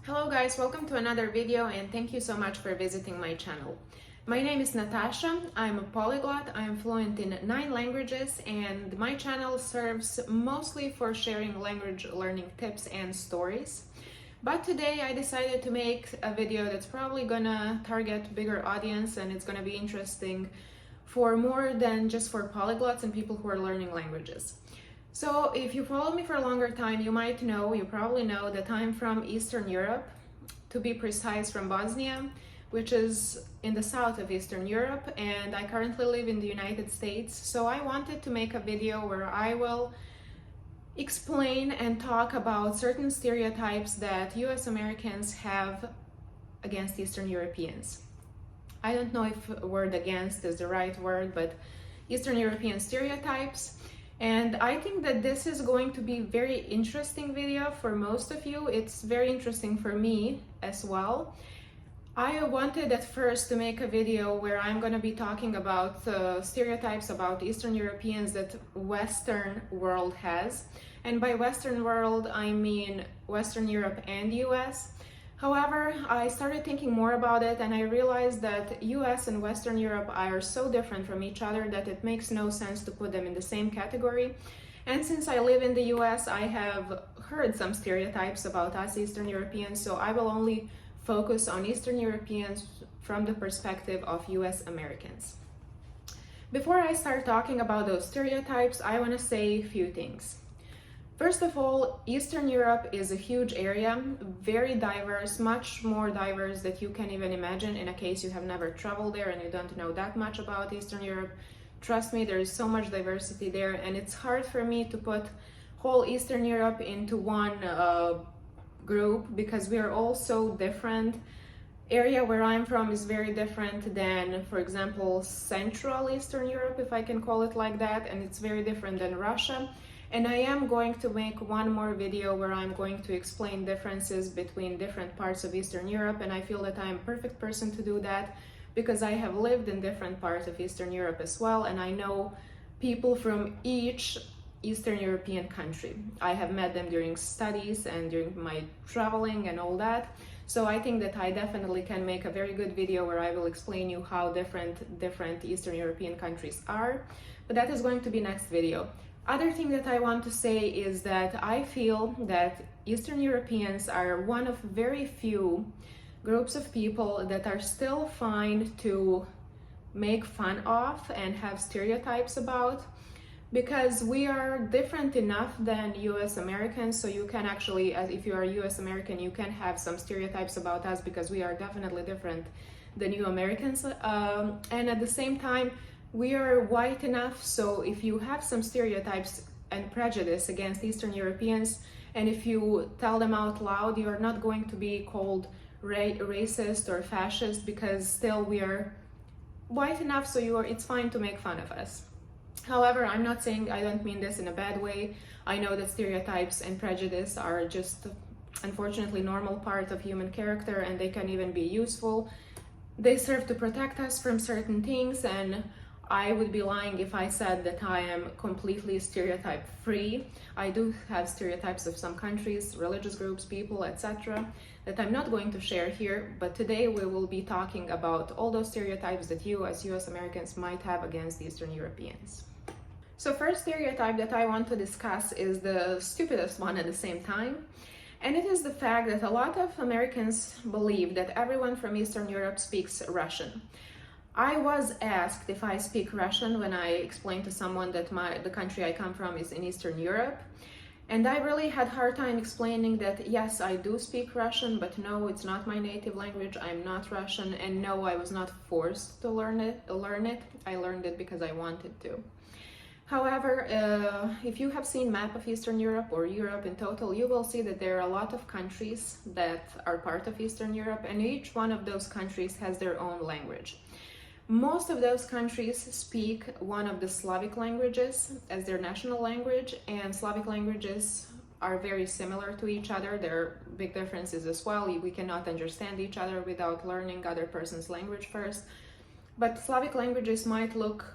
Hello guys, welcome to another video and thank you so much for visiting my channel. My name is Natasha, I'm a polyglot, I'm fluent in 9 languages and my channel serves mostly for sharing language learning tips and stories. But today I decided to make a video that's probably gonna target bigger audience and it's gonna be interesting for more than just for polyglots and people who are learning languages. So if you followed me for a longer time, you probably know that I'm from Eastern Europe, to be precise from Bosnia, which is in the south of Eastern Europe, and I currently live in the United States. So I wanted to make a video where I will explain and talk about certain stereotypes that US Americans have against Eastern Europeans. I don't know if word against is the right word, but Eastern European stereotypes. And I think that this is going to be a very interesting video for most of you. It's very interesting for me as well. I wanted at first to make a video where I'm going to be talking about stereotypes about Eastern Europeans that Western world has. And by Western world, I mean Western Europe and US. However, I started thinking more about it and I realized that US and Western Europe are so different from each other that it makes no sense to put them in the same category. And since I live in the US, I have heard some stereotypes about us Eastern Europeans, so I will only focus on Eastern Europeans from the perspective of US Americans. Before I start talking about those stereotypes, I want to say a few things. First of all, Eastern Europe is a huge area, very diverse, much more diverse than you can even imagine in a case you have never traveled there and you don't know that much about Eastern Europe. Trust me, there is so much diversity there and it's hard for me to put whole Eastern Europe into one group because we are all so different. Area where I'm from is very different than, for example, Central Eastern Europe, if I can call it like that, and it's very different than Russia. And I am going to make one more video where I'm going to explain differences between different parts of Eastern Europe, and I feel that I'm a perfect person to do that because I have lived in different parts of Eastern Europe as well, and I know people from each Eastern European country. I have met them during studies and during my traveling and all that. So I think that I definitely can make a very good video where I will explain you how different Eastern European countries are, but that is going to be next video. Other thing that I want to say is that I feel that Eastern Europeans are one of very few groups of people that are still fine to make fun of and have stereotypes about, because we are different enough than US Americans, so you can actually, if you are US American, you can have some stereotypes about us because we are definitely different than you Americans. And at the same time, we are white enough, so if you have some stereotypes and prejudice against Eastern Europeans, and if you tell them out loud, you are not going to be called racist or fascist because still we are white enough, so it's fine to make fun of us. However, I'm not saying, I don't mean this in a bad way. I know that stereotypes and prejudice are just unfortunately normal part of human character and they can even be useful. They serve to protect us from certain things, and I would be lying if I said that I am completely stereotype free. I do have stereotypes of some countries, religious groups, people, etc. that I'm not going to share here, but today we will be talking about all those stereotypes that you as US Americans might have against Eastern Europeans. So first stereotype that I want to discuss is the stupidest one at the same time. And it is the fact that a lot of Americans believe that everyone from Eastern Europe speaks Russian. I was asked if I speak Russian when I explained to someone that the country I come from is in Eastern Europe. And I really had a hard time explaining that yes, I do speak Russian, but no, it's not my native language. I'm not Russian, and no, I was not forced to learn it. I learned it because I wanted to. However, if you have seen map of Eastern Europe or Europe in total, you will see that there are a lot of countries that are part of Eastern Europe, and each one of those countries has their own language. Most of those countries speak one of the Slavic languages as their national language, and Slavic languages are very similar to each other. There are big differences as well. We cannot understand each other without learning other person's language first. But Slavic languages might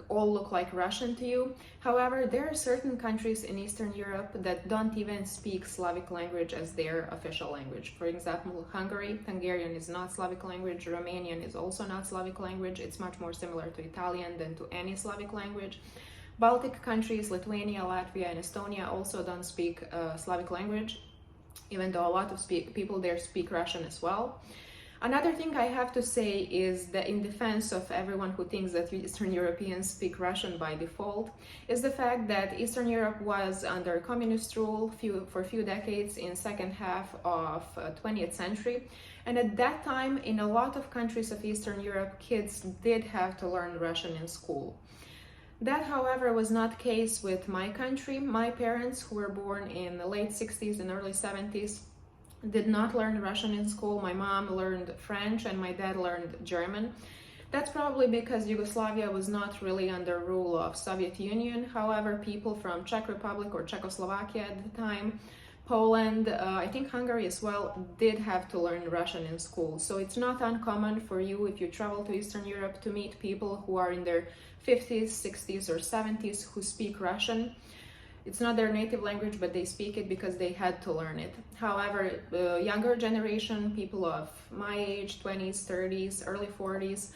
all look like Russian to you. However, there are certain countries in Eastern Europe that don't even speak Slavic language as their official language. For example, Hungarian is not Slavic language. Romanian is also not Slavic language. It's much more similar to Italian than to any Slavic language. Baltic countries, Lithuania, Latvia, and Estonia also don't speak Slavic language, even though a lot of people there speak Russian as well. Another thing I have to say is that in defense of everyone who thinks that Eastern Europeans speak Russian by default, is the fact that Eastern Europe was under communist rule for a few decades in second half of 20th century. And at that time, in a lot of countries of Eastern Europe, kids did have to learn Russian in school. That, however, was not the case with my country. My parents, who were born in the late 60s and early 70s, did not learn Russian in school. My mom learned French and my dad learned German. That's probably because Yugoslavia was not really under rule of Soviet Union. However, people from Czech Republic or Czechoslovakia at the time, Poland, I think Hungary as well, did have to learn Russian in school. So it's not uncommon for you, if you travel to Eastern Europe, to meet people who are in their 50s, 60s, or 70s who speak Russian. It's not their native language, but they speak it because they had to learn it. However, the younger generation, people of my age, 20s, 30s, early 40s,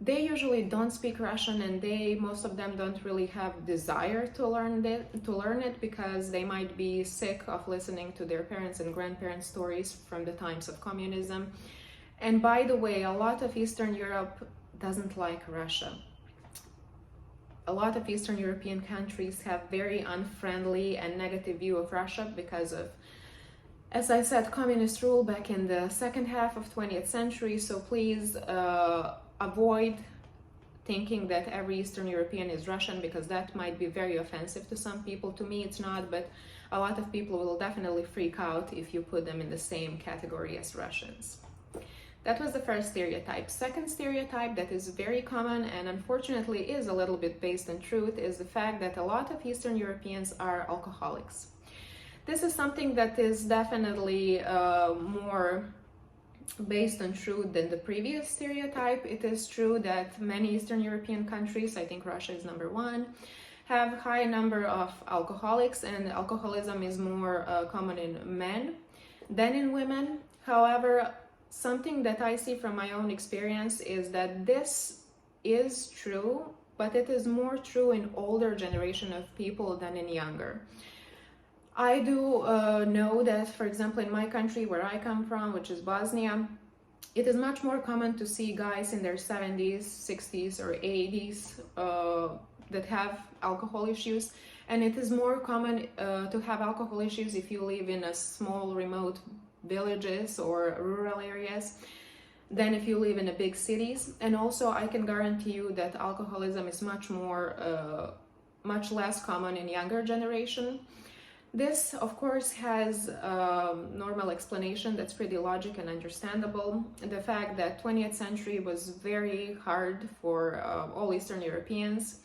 they usually don't speak Russian, and most of them don't really have desire to learn it because they might be sick of listening to their parents' and grandparents' stories from the times of communism. And by the way, a lot of Eastern Europe doesn't like Russia. A lot of Eastern European countries have very unfriendly and negative view of Russia because of, as I said, communist rule back in the second half of 20th century. So please avoid thinking that every Eastern European is Russian, because that might be very offensive to some people. To me, it's not, but a lot of people will definitely freak out if you put them in the same category as Russians. That was the first stereotype. Second stereotype that is very common and unfortunately is a little bit based on truth is the fact that a lot of Eastern Europeans are alcoholics. This is something that is definitely more based on truth than the previous stereotype. It is true that many Eastern European countries, I think Russia is number one, have high number of alcoholics, and alcoholism is more common in men than in women. However, something that I see from my own experience is that this is true, but it is more true in older generation of people than in younger. I do know that, for example, in my country where I come from, which is Bosnia, it is much more common to see guys in their 70s, 60s, or 80s that have alcohol issues. And it is more common to have alcohol issues if you live in a small, remote villages or rural areas than if you live in the big cities. And also I can guarantee you that alcoholism is much less common in younger generation. This of course has a normal explanation that's pretty logic and understandable. The fact that 20th century was very hard for all Eastern Europeans.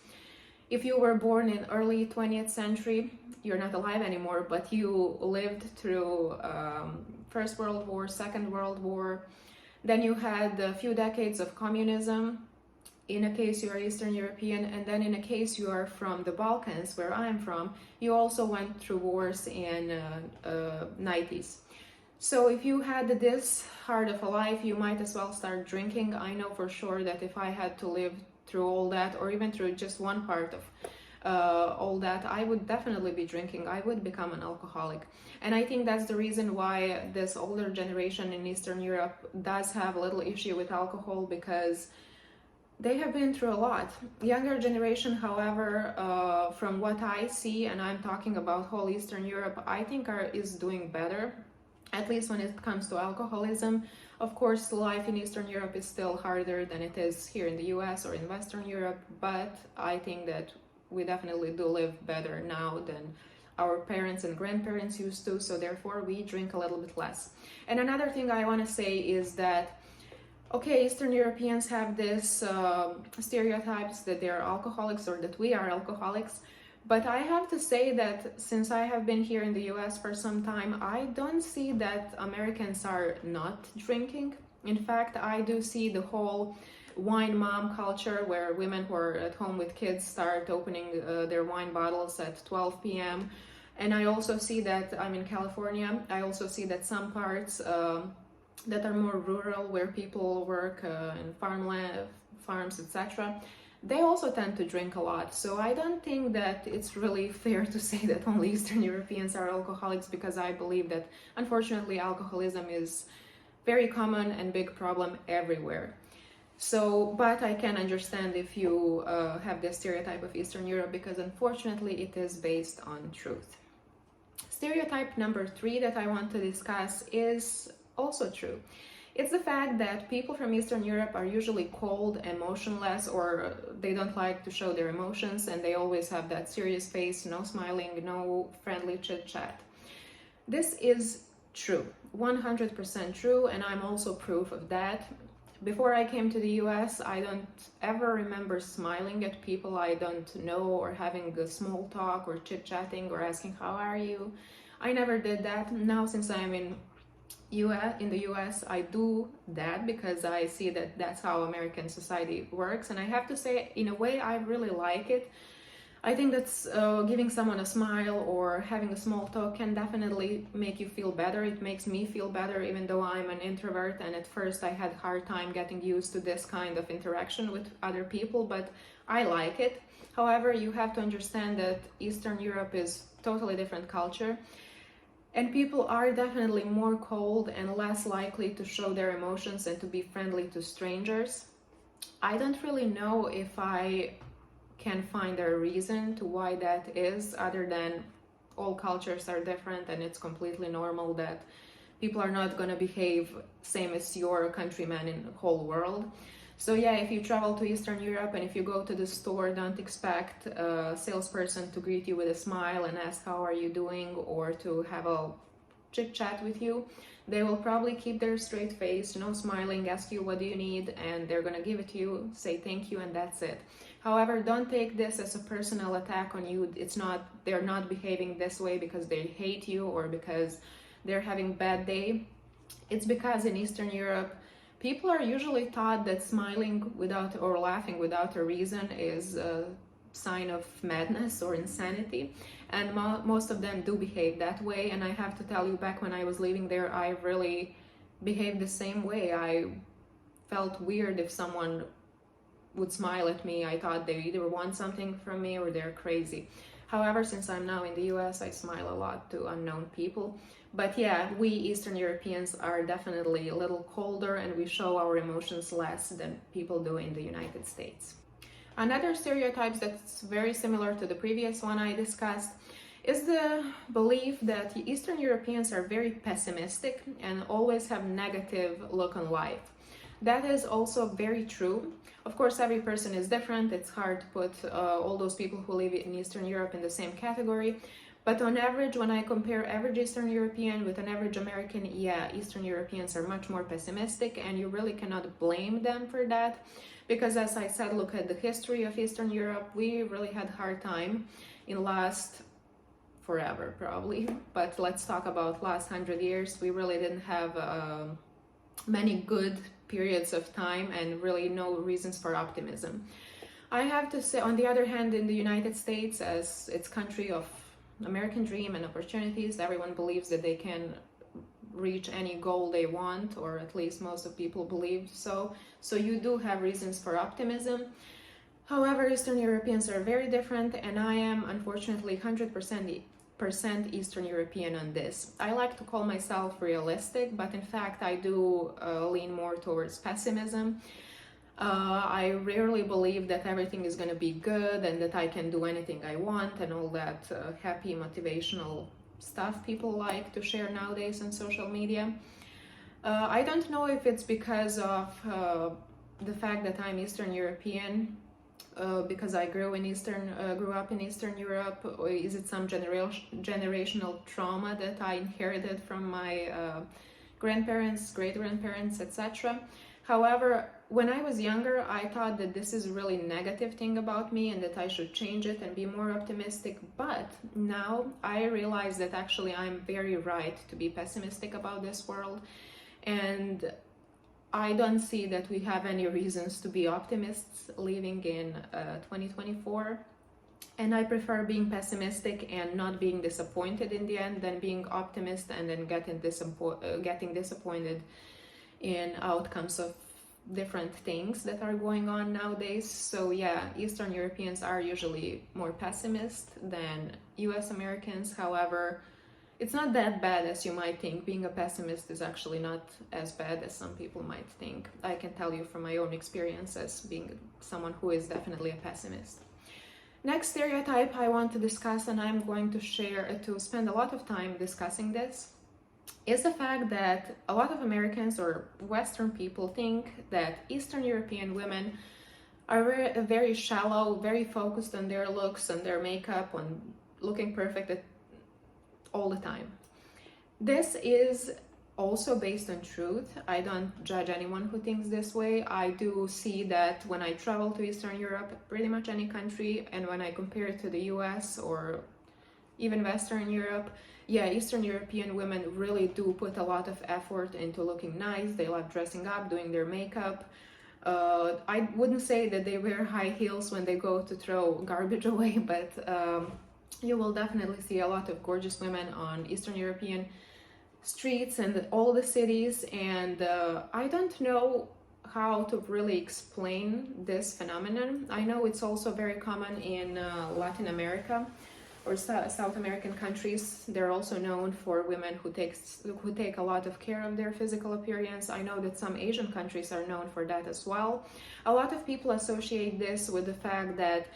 If you were born in early 20th century, you're not alive anymore, but you lived through First World War, Second World War. Then you had a few decades of communism, in a case you are Eastern European, and then in a case you are from the Balkans, where I'm from, you also went through wars in 90s. So if you had this hard of a life, you might as well start drinking. I know for sure that if I had to live through all that, or even through just one part of all that, I would definitely be drinking. I would become an alcoholic. And I think that's the reason why this older generation in Eastern Europe does have a little issue with alcohol, because they have been through a lot. Younger generation, however, from what I see, and I'm talking about whole Eastern Europe, I think is doing better, at least when it comes to alcoholism. Of course, life in Eastern Europe is still harder than it is here in the US or in Western Europe, but I think that we definitely do live better now than our parents and grandparents used to, so therefore we drink a little bit less. And another thing I want to say is that, okay, Eastern Europeans have this stereotypes that they're alcoholics or that we are alcoholics, but I have to say that since I have been here in the US for some time, I don't see that Americans are not drinking. In fact, I do see the whole wine mom culture, where women who are at home with kids start opening their wine bottles at 12 p.m. And I also see that, I'm in California, I also see that some parts that are more rural, where people work in farmland, farms, etc., they also tend to drink a lot. So I don't think that it's really fair to say that only Eastern Europeans are alcoholics, because I believe that unfortunately alcoholism is very common and big problem everywhere. So, but I can understand if you have the stereotype of Eastern Europe, because unfortunately it is based on truth. Stereotype number 3 that I want to discuss is also true. It's the fact that people from Eastern Europe are usually cold, emotionless, or they don't like to show their emotions, and they always have that serious face, no smiling, no friendly chit chat. This is true, 100% true, and I'm also proof of that. Before I came to the US, I don't ever remember smiling at people I don't know, or having a small talk or chit-chatting or asking how are you. I never did that. Now, since I'm in the US, I do that because I see that that's how American society works, and I have to say, in a way, I really like it. I think that's giving someone a smile or having a small talk can definitely make you feel better. It makes me feel better, even though I'm an introvert, and at first I had a hard time getting used to this kind of interaction with other people, but I like it. However, you have to understand that Eastern Europe is totally different culture, and people are definitely more cold and less likely to show their emotions and to be friendly to strangers. I don't really know if I can find a reason to why that is, other than all cultures are different and it's completely normal that people are not going to behave same as your countrymen in the whole world. So yeah, if you travel to Eastern Europe and if you go to the store, don't expect a salesperson to greet you with a smile and ask how are you doing, or to have a chit chat with you. They will probably keep their straight face, no smiling, ask you what do you need, and they're gonna give it to you, say thank you, and that's it. However, don't take this as a personal attack on you. They're not behaving this way because they hate you or because they're having a bad day. It's because in Eastern Europe, people are usually taught that smiling without or laughing without a reason is a sign of madness or insanity, and most of them do behave that way. And I have to tell you, back when I was living there, I really behaved the same way. I felt weird if someone would smile at me. I thought they either want something from me or they're crazy. However, since I'm now in the US, I smile a lot to unknown people. But yeah, we Eastern Europeans are definitely a little colder, and we show our emotions less than people do in the United States. Another stereotype that's very similar to the previous one I discussed is the belief that Eastern Europeans are very pessimistic and always have negative look on life. That is also very true. Of course, every person is different. It's hard to put all those people who live in Eastern Europe in the same category. But on average, when I compare average Eastern European with an average American, yeah, Eastern Europeans are much more pessimistic, and you really cannot blame them for that. Because as I said, look at the history of Eastern Europe. We really had a hard time in last forever, probably. But let's talk about last 100 years. We really didn't have many good periods of time and really no reasons for optimism. I have to say, on the other hand, in the United States, as its country of American dream and opportunities, everyone believes that they can reach any goal they want, or at least most of people believe so. So you do have reasons for optimism. However, Eastern Europeans are very different, and I am unfortunately 100% Eastern European on this. I like to call myself realistic, but in fact I do lean more towards pessimism. I rarely believe that everything is going to be good and that I can do anything I want and all that happy motivational stuff people like to share nowadays on social media. I don't know if it's because of the fact that I'm Eastern European, because I grew up in Eastern Europe, or is it some generational trauma that I inherited from my grandparents, great-grandparents, etc. However, when I was younger, I thought that this is a really negative thing about me and that I should change it and be more optimistic. But now I realize that actually I'm very right to be pessimistic about this world. And I don't see that we have any reasons to be optimists living in 2024. And I prefer being pessimistic and not being disappointed in the end than being optimist and then getting disappointed in outcomes of different things that are going on nowadays. So yeah, Eastern Europeans are usually more pessimist than US Americans. However, it's not that bad as you might think. Being a pessimist is actually not as bad as some people might think. I can tell you from my own experience as being someone who is definitely a pessimist. Next stereotype I want to discuss, and I'm going to spend a lot of time discussing this, is the fact that a lot of Americans or Western people think that Eastern European women are very shallow, very focused on their looks and their makeup, on looking perfect all the time. This is also based on truth. I don't judge anyone who thinks this way. I do see that when I travel to Eastern Europe, pretty much any country, and when I compare it to the US or even Western Europe, yeah, Eastern European women really do put a lot of effort into looking nice. They love dressing up, doing their makeup. I wouldn't say that they wear high heels when they go to throw garbage away, but you will definitely see a lot of gorgeous women on Eastern European streets and all the cities. And I don't know how to really explain this phenomenon. I know it's also very common in Latin America or South American countries. They're also known for women who take a lot of care of their physical appearance. I know that some Asian countries are known for that as well. A lot of people associate this with the fact that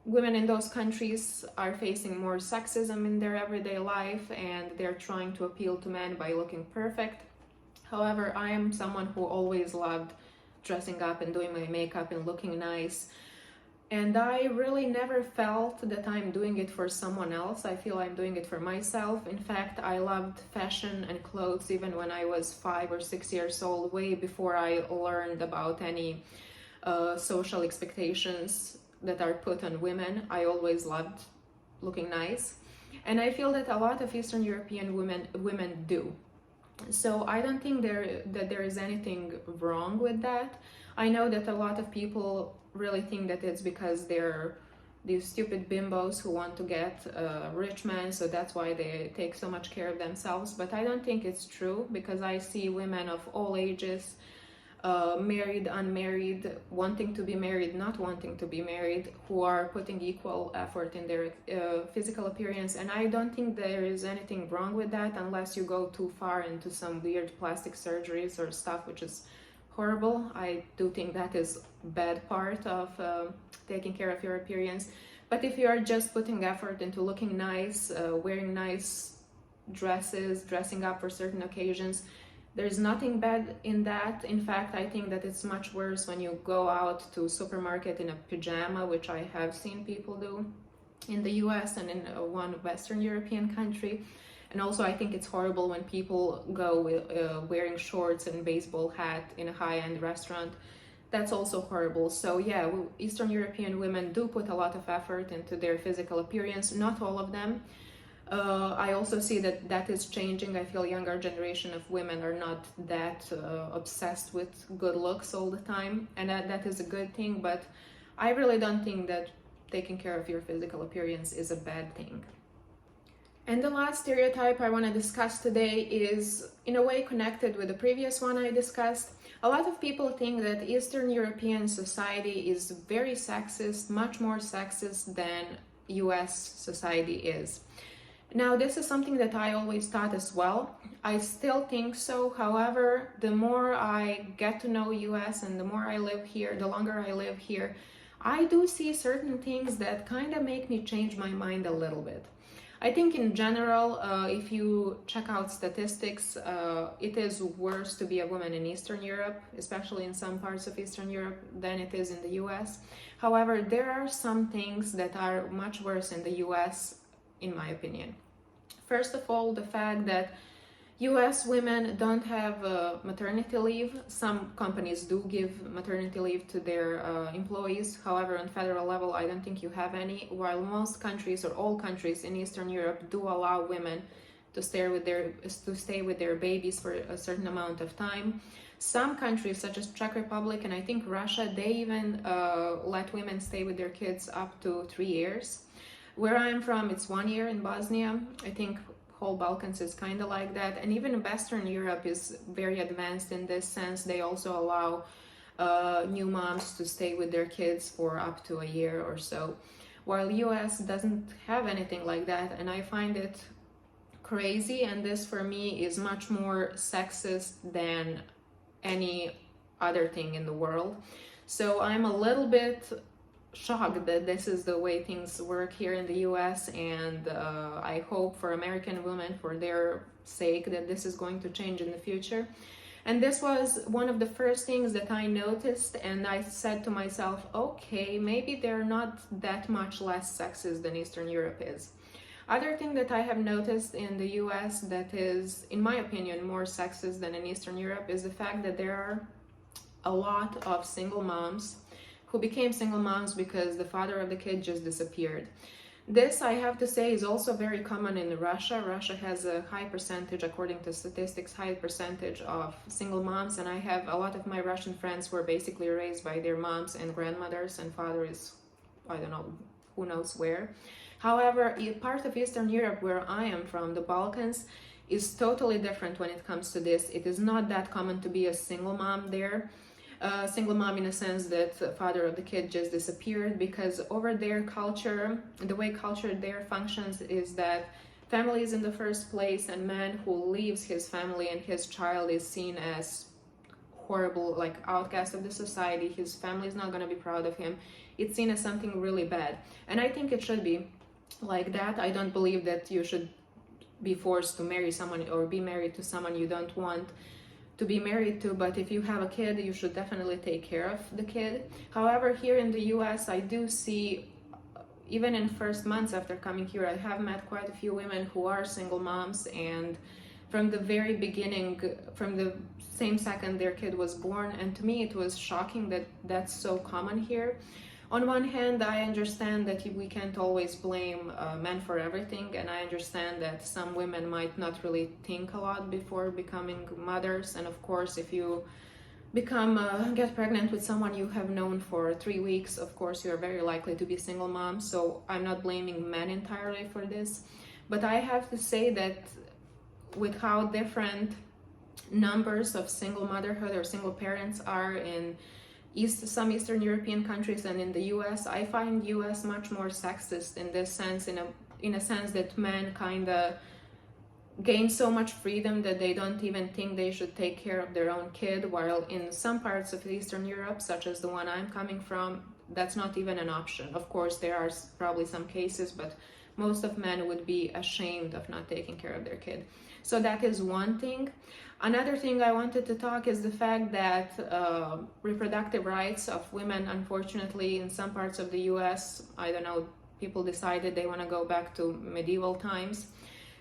women in those countries are facing more sexism in their everyday life, and they're trying to appeal to men by looking perfect. However, I am someone who always loved dressing up and doing my makeup and looking nice. And I really never felt that I'm doing it for someone else. I feel I'm doing it for myself. In fact, I loved fashion and clothes even when I was 5 or 6 years old, way before I learned about any social expectations that are put on women. I always loved looking nice. And I feel that a lot of Eastern European women do. So I don't think that there is anything wrong with that. I know that a lot of people really think that it's because they're these stupid bimbos who want to get rich men, so that's why they take so much care of themselves. But I don't think it's true, because I see women of all ages, married, unmarried, wanting to be married, not wanting to be married, who are putting equal effort in their physical appearance. And I don't think there is anything wrong with that, unless you go too far into some weird plastic surgeries or stuff, which is horrible. I do think that is bad part of taking care of your appearance. But if you are just putting effort into looking nice, wearing nice dresses, dressing up for certain occasions, there's nothing bad in that. In fact, I think that it's much worse when you go out to a supermarket in a pajama, which I have seen people do in the US and in one Western European country. And also I think it's horrible when people go with, wearing shorts and baseball hat in a high-end restaurant. That's also horrible. So yeah, Eastern European women do put a lot of effort into their physical appearance. Not all of them. I also see that is changing. I feel younger generation of women are not that obsessed with good looks all the time, and that is a good thing. But I really don't think that taking care of your physical appearance is a bad thing. And the last stereotype I want to discuss today is in a way connected with the previous one I discussed. A lot of people think that Eastern European society is very sexist, much more sexist than US society is. Now, this is something that I always thought as well. I still think so. However, the more I get to know US and the more I live here, the longer I live here, I do see certain things that kind of make me change my mind a little bit. I think in general, if you check out statistics, it is worse to be a woman in Eastern Europe, especially in some parts of Eastern Europe, than it is in the US. However, there are some things that are much worse in the US, in my opinion. First of all, the fact that US women don't have maternity leave. Some companies do give maternity leave to their employees. However, on federal level, I don't think you have any, while most countries or all countries in Eastern Europe do allow women to stay with their babies for a certain amount of time. Some countries such as Czech Republic and I think Russia, they even let women stay with their kids up to 3 years. Where I'm from, it's 1 year in Bosnia. I think whole Balkans is kind of like that, and even Western Europe is very advanced in this sense. They also allow new moms to stay with their kids for up to a year or so, while US doesn't have anything like that, and I find it crazy, and this for me is much more sexist than any other thing in the world. So I'm a little bit shocked that this is the way things work here in the US, and I hope for American women, for their sake, that this is going to change in the future. And this was one of the first things that I noticed, and I said to myself, okay, maybe they're not that much less sexist than Eastern Europe is. Other thing that I have noticed in the US that is, in my opinion, more sexist than in Eastern Europe is the fact that there are a lot of single moms who became single moms because the father of the kid just disappeared. This, I have to say, is also very common in Russia. Russia has a high percentage, according to statistics, high percentage of single moms, and I have a lot of my Russian friends who are basically raised by their moms and grandmothers, and father is, I don't know, who knows where. However, part of Eastern Europe, where I am from, the Balkans, is totally different when it comes to this. It is not that common to be a single mom there. Single mom in a sense that the father of the kid just disappeared, because over their culture, the way culture there functions is that family is in the first place, and man who leaves his family and his child is seen as horrible, like outcast of the society. His family is not going to be proud of him. It's seen as something really bad, and I think it should be like that. I don't believe that you should be forced to marry someone or be married to someone you don't want to be married to, but if you have a kid, you should definitely take care of the kid. However, here in the US, I do see, even in first months after coming here, I have met quite a few women who are single moms, and from the very beginning, from the same second their kid was born, and to me it was shocking that that's so common here. On one hand, I understand that we can't always blame men for everything, and I understand that some women might not really think a lot before becoming mothers, and of course, if you get pregnant with someone you have known for 3 weeks, of course, you are very likely to be a single mom, so I'm not blaming men entirely for this. But I have to say that with how different numbers of single motherhood or single parents are in some Eastern European countries and in the US, I find US much more sexist in this sense, in a sense that men kind of gain so much freedom that they don't even think they should take care of their own kid, while in some parts of Eastern Europe, such as the one I'm coming from, that's not even an option. Of course, there are probably some cases, but most of men would be ashamed of not taking care of their kid. So that is one thing. Another thing I wanted to talk is the fact that reproductive rights of women, unfortunately, in some parts of the US, I don't know, people decided they want to go back to medieval times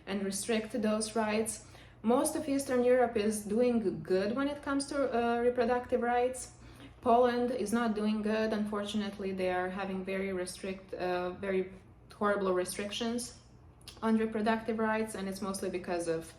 and restrict those rights. Most of Eastern Europe is doing good when it comes to reproductive rights. Poland is not doing good. Unfortunately, they are having very horrible restrictions on reproductive rights, and it's mostly because of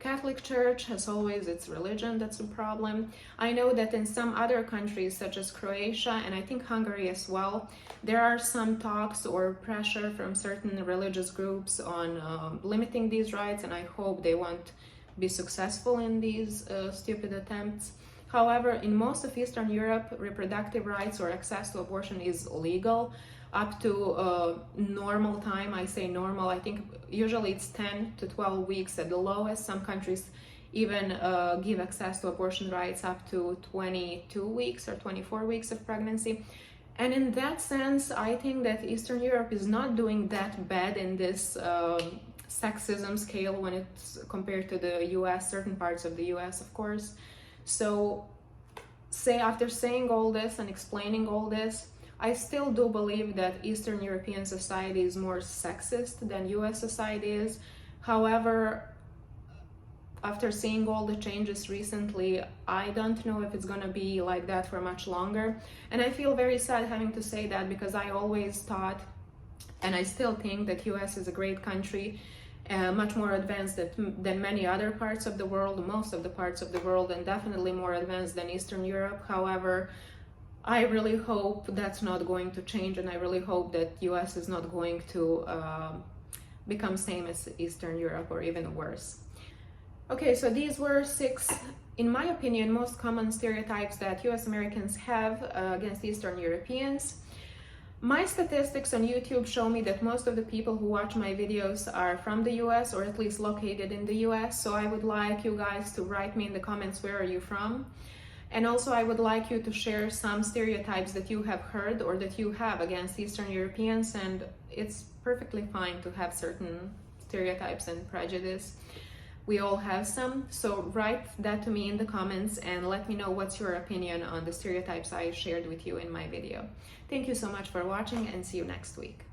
Catholic Church. As always, it's religion that's a problem. I know that in some other countries, such as Croatia and I think Hungary as well, there are some talks or pressure from certain religious groups on limiting these rights, and I hope they won't be successful in these stupid attempts. However, in most of Eastern Europe, reproductive rights or access to abortion is legal up to normal time. I say normal, I think usually it's 10 to 12 weeks at the lowest. Some countries even give access to abortion rights up to 22 weeks or 24 weeks of pregnancy. And in that sense, I think that Eastern Europe is not doing that bad in this sexism scale when it's compared to the US, certain parts of the US, of course. So after saying all this and explaining all this, I still do believe that Eastern European society is more sexist than US society is. However, after seeing all the changes recently, I don't know if it's gonna be like that for much longer. And I feel very sad having to say that, because I always thought, and I still think, that US is a great country much more advanced than many other parts of the world, most of the parts of the world, and definitely more advanced than Eastern Europe. However, I really hope that's not going to change, and I really hope that US is not going to become same as Eastern Europe or even worse. Okay, so these were 6, in my opinion, most common stereotypes that US Americans have against Eastern Europeans. My statistics on YouTube show me that most of the people who watch my videos are from the US, or at least located in the US, so I would like you guys to write me in the comments where are you from. And also I would like you to share some stereotypes that you have heard or that you have against Eastern Europeans, and it's perfectly fine to have certain stereotypes and prejudice. We all have some, so write that to me in the comments and let me know what's your opinion on the stereotypes I shared with you in my video. Thank you so much for watching, and see you next week.